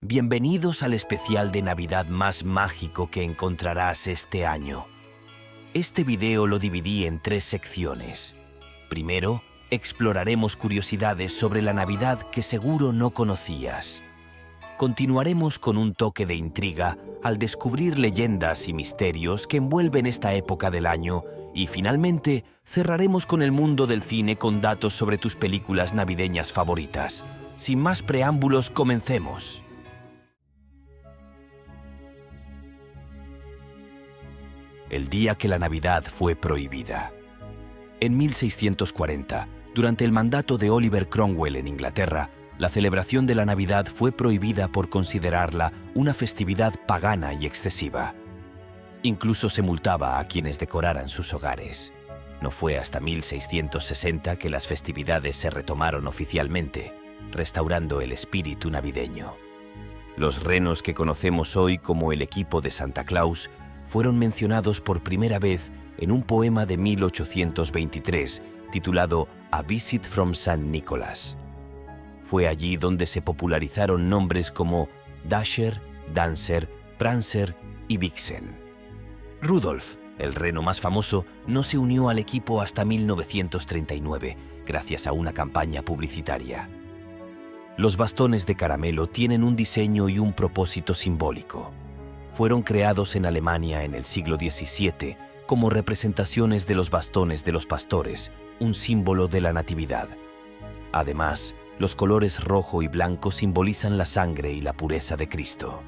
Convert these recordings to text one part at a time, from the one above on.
Bienvenidos al especial de Navidad más mágico que encontrarás este año. Este video lo dividí en 3 secciones. Primero, exploraremos curiosidades sobre la Navidad que seguro no conocías. Continuaremos con un toque de intriga al descubrir leyendas y misterios que envuelven esta época del año y finalmente cerraremos con el mundo del cine con datos sobre tus películas navideñas favoritas. Sin más preámbulos, comencemos. El día que la Navidad fue prohibida. En 1640, durante el mandato de Oliver Cromwell en Inglaterra, la celebración de la Navidad fue prohibida por considerarla una festividad pagana y excesiva. Incluso se multaba a quienes decoraran sus hogares. No fue hasta 1660 que las festividades se retomaron oficialmente, restaurando el espíritu navideño. Los renos que conocemos hoy como el equipo de Santa Claus fueron mencionados por primera vez en un poema de 1823 titulado A Visit from St. Nicholas. Fue allí donde se popularizaron nombres como Dasher, Dancer, Prancer y Vixen. Rudolf, el reno más famoso, no se unió al equipo hasta 1939, gracias a una campaña publicitaria. Los bastones de caramelo tienen un diseño y un propósito simbólico. Fueron creados en Alemania en el siglo XVII como representaciones de los bastones de los pastores, un símbolo de la Natividad. Además, los colores rojo y blanco simbolizan la sangre y la pureza de Cristo.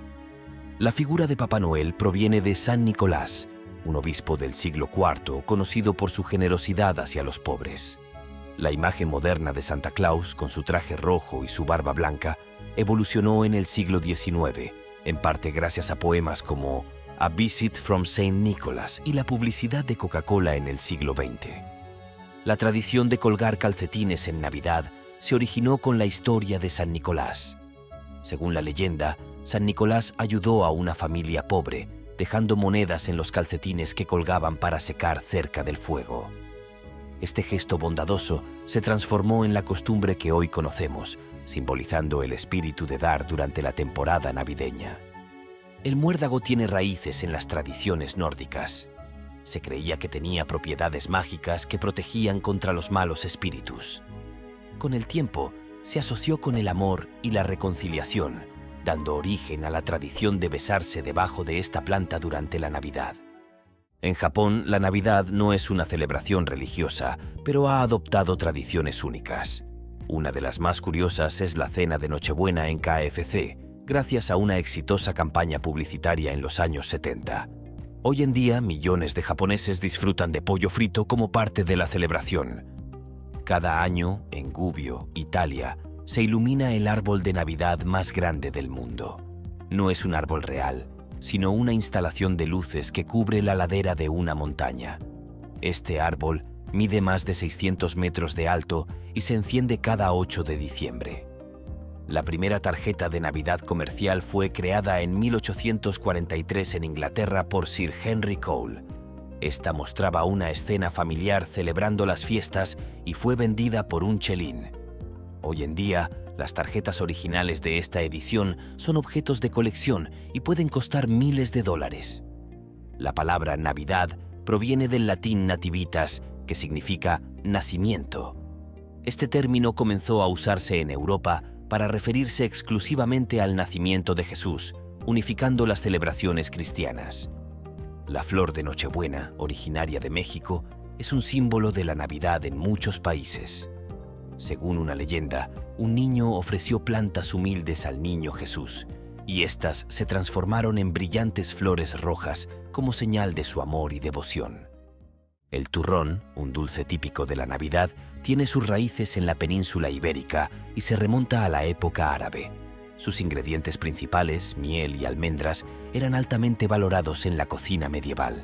La figura de Papá Noel proviene de San Nicolás, un obispo del siglo IV conocido por su generosidad hacia los pobres. La imagen moderna de Santa Claus, con su traje rojo y su barba blanca, evolucionó en el siglo XIX, en parte gracias a poemas como A Visit from St. Nicholas y la publicidad de Coca-Cola en el siglo XX. La tradición de colgar calcetines en Navidad se originó con la historia de San Nicolás. Según la leyenda, San Nicolás ayudó a una familia pobre, dejando monedas en los calcetines que colgaban para secar cerca del fuego. Este gesto bondadoso se transformó en la costumbre que hoy conocemos, simbolizando el espíritu de dar durante la temporada navideña. El muérdago tiene raíces en las tradiciones nórdicas. Se creía que tenía propiedades mágicas que protegían contra los malos espíritus. Con el tiempo, se asoció con el amor y la reconciliación, dando origen a la tradición de besarse debajo de esta planta durante la Navidad. En Japón, la Navidad no es una celebración religiosa, pero ha adoptado tradiciones únicas. Una de las más curiosas es la cena de Nochebuena en KFC, gracias a una exitosa campaña publicitaria en los años 70. Hoy en día, millones de japoneses disfrutan de pollo frito como parte de la celebración. Cada año, en Gubbio, Italia, se ilumina el árbol de Navidad más grande del mundo. No es un árbol real, sino una instalación de luces que cubre la ladera de una montaña. Este árbol mide más de 600 metros de alto y se enciende cada 8 de diciembre. La primera tarjeta de Navidad comercial fue creada en 1843 en Inglaterra por Sir Henry Cole. Esta mostraba una escena familiar celebrando las fiestas y fue vendida por un chelín. Hoy en día, las tarjetas originales de esta edición son objetos de colección y pueden costar miles de dólares. La palabra Navidad proviene del latín nativitas, que significa nacimiento. Este término comenzó a usarse en Europa para referirse exclusivamente al nacimiento de Jesús, unificando las celebraciones cristianas. La flor de Nochebuena, originaria de México, es un símbolo de la Navidad en muchos países. Según una leyenda, un niño ofreció plantas humildes al niño Jesús, y éstas se transformaron en brillantes flores rojas como señal de su amor y devoción. El turrón, un dulce típico de la Navidad, tiene sus raíces en la península ibérica y se remonta a la época árabe. Sus ingredientes principales, miel y almendras, eran altamente valorados en la cocina medieval.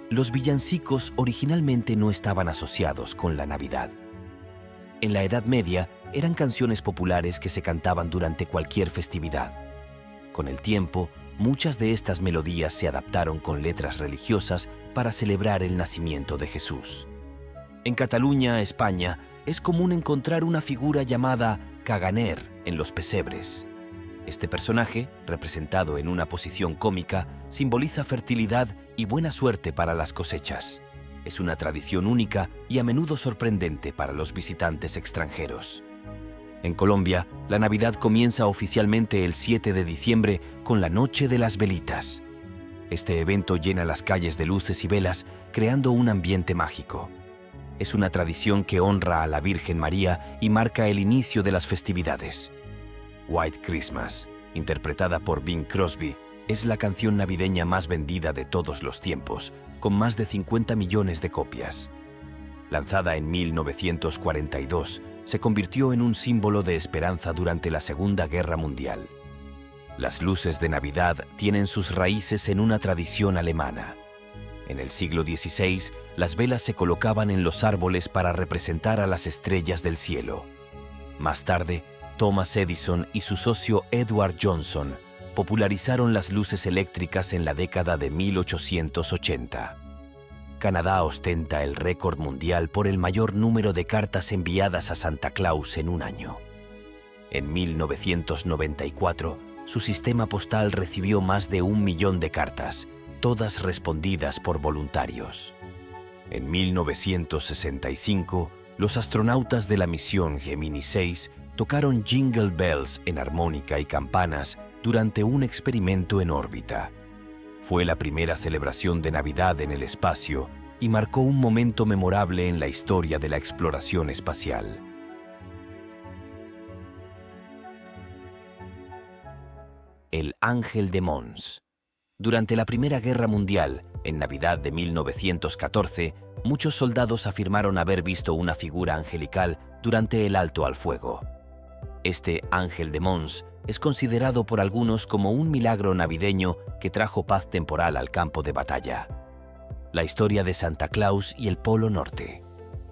Los villancicos originalmente no estaban asociados con la Navidad. En la Edad Media, eran canciones populares que se cantaban durante cualquier festividad. Con el tiempo, muchas de estas melodías se adaptaron con letras religiosas para celebrar el nacimiento de Jesús. En Cataluña, España, es común encontrar una figura llamada caganer en los pesebres. Este personaje, representado en una posición cómica, simboliza fertilidad y buena suerte para las cosechas. Es una tradición única y a menudo sorprendente para los visitantes extranjeros. En Colombia, la Navidad comienza oficialmente el 7 de diciembre con la Noche de las Velitas. Este evento llena las calles de luces y velas, creando un ambiente mágico. Es una tradición que honra a la Virgen María y marca el inicio de las festividades. White Christmas, interpretada por Bing Crosby, es la canción navideña más vendida de todos los tiempos, con más de 50 millones de copias. Lanzada en 1942, se convirtió en un símbolo de esperanza durante la Segunda Guerra Mundial. Las luces de Navidad tienen sus raíces en una tradición alemana. En el siglo XVI, las velas se colocaban en los árboles para representar a las estrellas del cielo. Más tarde, Thomas Edison y su socio Edward Johnson popularizaron las luces eléctricas en la década de 1880. Canadá ostenta el récord mundial por el mayor número de cartas enviadas a Santa Claus en un año. En 1994, su sistema postal recibió más de 1 millón de cartas, todas respondidas por voluntarios. En 1965, los astronautas de la misión Gemini 6 tocaron Jingle Bells en armónica y campanas durante un experimento en órbita. Fue la primera celebración de Navidad en el espacio y marcó un momento memorable en la historia de la exploración espacial. El Ángel de Mons. Durante la Primera Guerra Mundial, en Navidad de 1914, muchos soldados afirmaron haber visto una figura angelical durante el alto al fuego. Este Ángel de Mons es considerado por algunos como un milagro navideño que trajo paz temporal al campo de batalla. La historia de Santa Claus y el Polo Norte.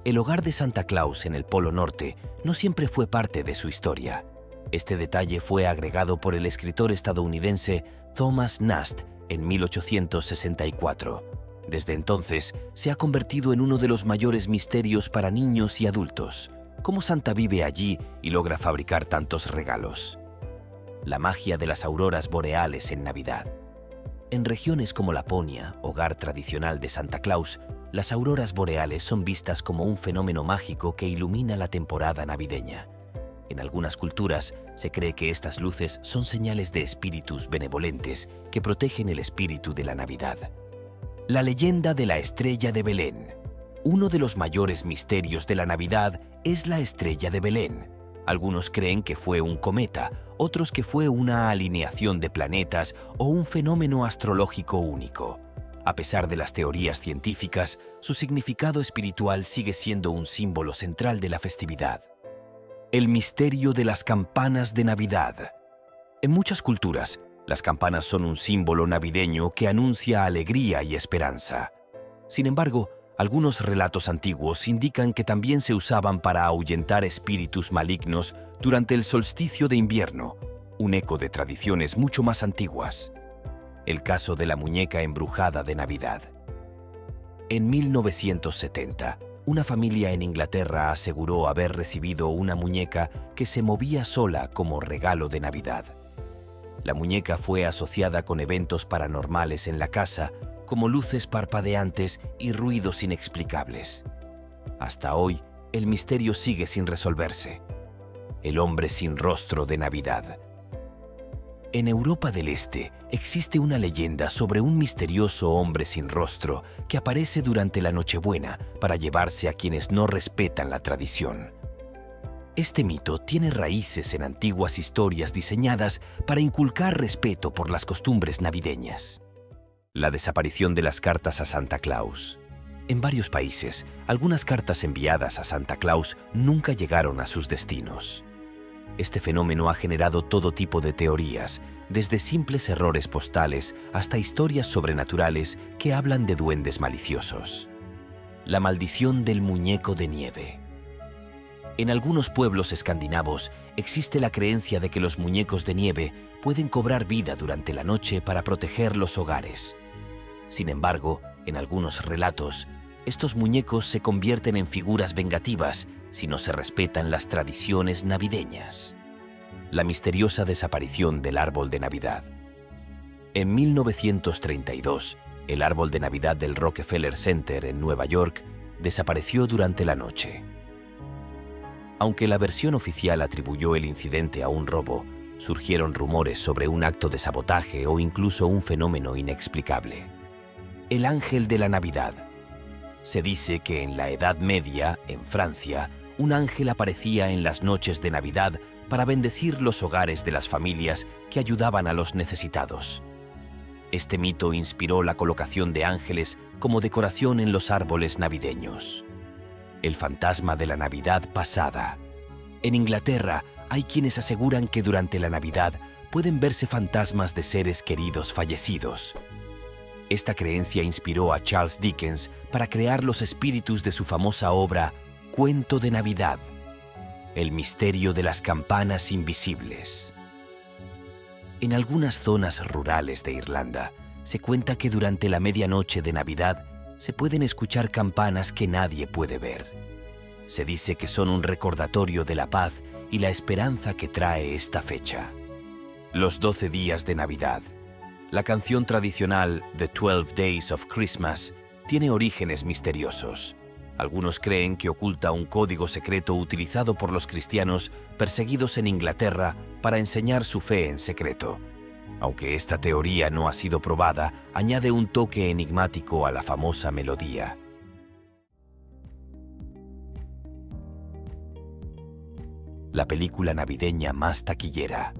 El hogar de Santa Claus en el Polo Norte no siempre fue parte de su historia. Este detalle fue agregado por el escritor estadounidense Thomas Nast en 1864. Desde entonces, se ha convertido en uno de los mayores misterios para niños y adultos. ¿Cómo Santa vive allí y logra fabricar tantos regalos? La magia de las auroras boreales en Navidad. En regiones como Laponia, hogar tradicional de Santa Claus, las auroras boreales son vistas como un fenómeno mágico que ilumina la temporada navideña. En algunas culturas, se cree que estas luces son señales de espíritus benevolentes que protegen el espíritu de la Navidad. La leyenda de la estrella de Belén. Uno de los mayores misterios de la Navidad es la estrella de Belén. Algunos creen que fue un cometa, otros que fue una alineación de planetas o un fenómeno astrológico único. A pesar de las teorías científicas, su significado espiritual sigue siendo un símbolo central de la festividad. El misterio de las campanas de Navidad. En muchas culturas, las campanas son un símbolo navideño que anuncia alegría y esperanza. Sin embargo, algunos relatos antiguos indican que también se usaban para ahuyentar espíritus malignos durante el solsticio de invierno, un eco de tradiciones mucho más antiguas. El caso de la muñeca embrujada de Navidad. En 1970, una familia en Inglaterra aseguró haber recibido una muñeca que se movía sola como regalo de Navidad. La muñeca fue asociada con eventos paranormales en la casa, como luces parpadeantes y ruidos inexplicables. Hasta hoy, el misterio sigue sin resolverse. El hombre sin rostro de Navidad. En Europa del Este existe una leyenda sobre un misterioso hombre sin rostro que aparece durante la Nochebuena para llevarse a quienes no respetan la tradición. Este mito tiene raíces en antiguas historias diseñadas para inculcar respeto por las costumbres navideñas. La desaparición de las cartas a Santa Claus. En varios países, algunas cartas enviadas a Santa Claus nunca llegaron a sus destinos. Este fenómeno ha generado todo tipo de teorías, desde simples errores postales hasta historias sobrenaturales que hablan de duendes maliciosos. La maldición del muñeco de nieve. En algunos pueblos escandinavos existe la creencia de que los muñecos de nieve pueden cobrar vida durante la noche para proteger los hogares. Sin embargo, en algunos relatos, estos muñecos se convierten en figuras vengativas si no se respetan las tradiciones navideñas. la misteriosa desaparición del árbol de Navidad. En 1932, el árbol de Navidad del Rockefeller Center en Nueva York desapareció durante la noche. Aunque la versión oficial atribuyó el incidente a un robo, surgieron rumores sobre un acto de sabotaje o incluso un fenómeno inexplicable. El ángel de la Navidad. Se dice que en la Edad Media, en Francia, un ángel aparecía en las noches de Navidad para bendecir los hogares de las familias que ayudaban a los necesitados. Este mito inspiró la colocación de ángeles como decoración en los árboles navideños. El fantasma de la Navidad pasada. En Inglaterra, hay quienes aseguran que durante la Navidad pueden verse fantasmas de seres queridos fallecidos. Esta creencia inspiró a Charles Dickens para crear los espíritus de su famosa obra Cuento de Navidad, el misterio de las campanas invisibles. En algunas zonas rurales de Irlanda, se cuenta que durante la medianoche de Navidad se pueden escuchar campanas que nadie puede ver. Se dice que son un recordatorio de la paz y la esperanza que trae esta fecha. Los 12 días de Navidad. La canción tradicional The 12 Days of Christmas tiene orígenes misteriosos. Algunos creen que oculta un código secreto utilizado por los cristianos perseguidos en Inglaterra para enseñar su fe en secreto. Aunque esta teoría no ha sido probada, añade un toque enigmático a la famosa melodía. La película navideña más taquillera.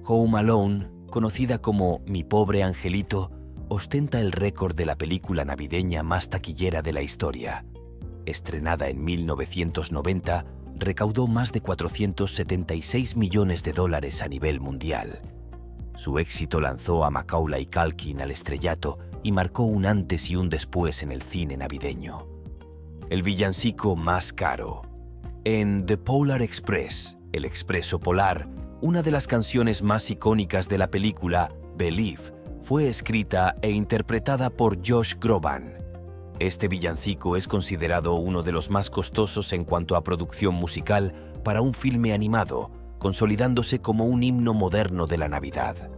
Home Alone, conocida como Mi pobre angelito, ostenta el récord de la película navideña más taquillera de la historia. Estrenada en 1990, recaudó más de 476 millones de dólares a nivel mundial. Su éxito lanzó a Macaulay Culkin al estrellato y marcó un antes y un después en el cine navideño. El villancico más caro. En The Polar Express, El Expreso Polar, una de las canciones más icónicas de la película, Believe, fue escrita e interpretada por Josh Groban. Este villancico es considerado uno de los más costosos en cuanto a producción musical para un filme animado, consolidándose como un himno moderno de la Navidad.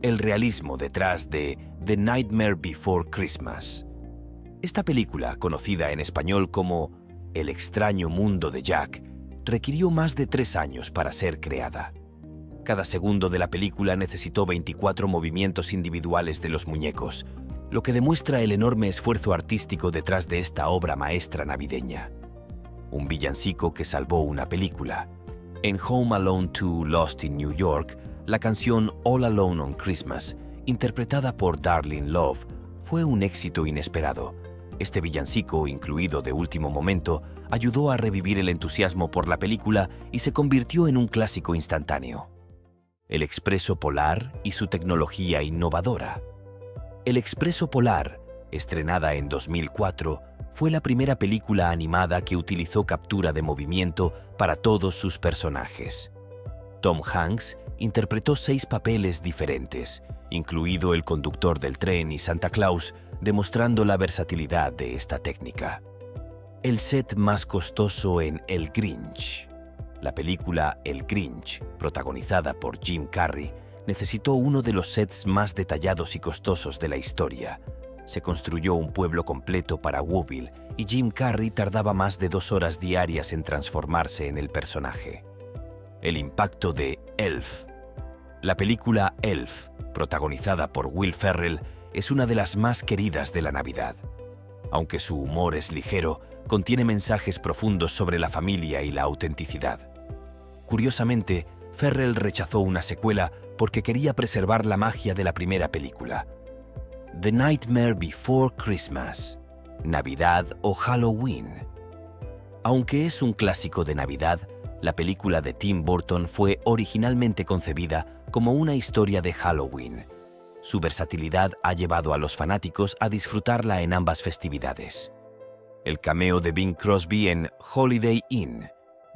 El realismo detrás de The Nightmare Before Christmas. Esta película, conocida en español como El extraño mundo de Jack, requirió más de 3 años para ser creada. Cada segundo de la película necesitó 24 movimientos individuales de los muñecos, lo que demuestra el enorme esfuerzo artístico detrás de esta obra maestra navideña. Un villancico que salvó una película. En Home Alone 2 Lost in New York, la canción All Alone on Christmas, interpretada por Darlene Love, fue un éxito inesperado. Este villancico, incluido de último momento, ayudó a revivir el entusiasmo por la película y se convirtió en un clásico instantáneo. El Expreso Polar y su tecnología innovadora. El Expreso Polar, estrenada en 2004, fue la primera película animada que utilizó captura de movimiento para todos sus personajes. Tom Hanks interpretó 6 papeles diferentes, incluido el conductor del tren y Santa Claus, demostrando la versatilidad de esta técnica. El set más costoso en El Grinch. La película El Grinch, protagonizada por Jim Carrey, necesitó uno de los sets más detallados y costosos de la historia. Se construyó un pueblo completo para Whoville y Jim Carrey tardaba más de 2 horas diarias en transformarse en el personaje. El impacto de Elf. La película Elf, protagonizada por Will Ferrell, es una de las más queridas de la Navidad. Aunque su humor es ligero, contiene mensajes profundos sobre la familia y la autenticidad. Curiosamente, Ferrell rechazó una secuela porque quería preservar la magia de la primera película. The Nightmare Before Christmas, Navidad o Halloween. Aunque es un clásico de Navidad, la película de Tim Burton fue originalmente concebida como una historia de Halloween. Su versatilidad ha llevado a los fanáticos a disfrutarla en ambas festividades. El cameo de Bing Crosby en Holiday Inn.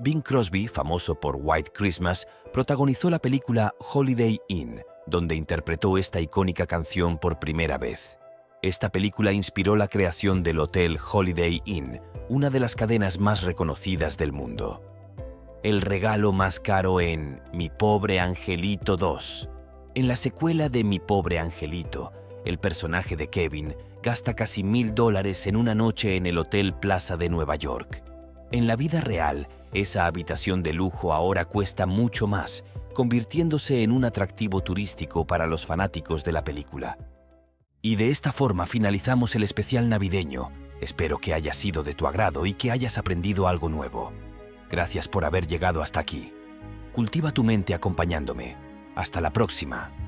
Bing Crosby, famoso por White Christmas, protagonizó la película Holiday Inn, donde interpretó esta icónica canción por primera vez. Esta película inspiró la creación del Hotel Holiday Inn, una de las cadenas más reconocidas del mundo. el regalo más caro en Mi pobre angelito 2. En la secuela de Mi pobre angelito, el personaje de Kevin gasta casi $1000 en una noche en el Hotel Plaza de Nueva York. En la vida real, esa habitación de lujo ahora cuesta mucho más, convirtiéndose en un atractivo turístico para los fanáticos de la película. Y de esta forma finalizamos el especial navideño. Espero que haya sido de tu agrado y que hayas aprendido algo nuevo. Gracias por haber llegado hasta aquí. Cultiva tu mente acompañándome. Hasta la próxima.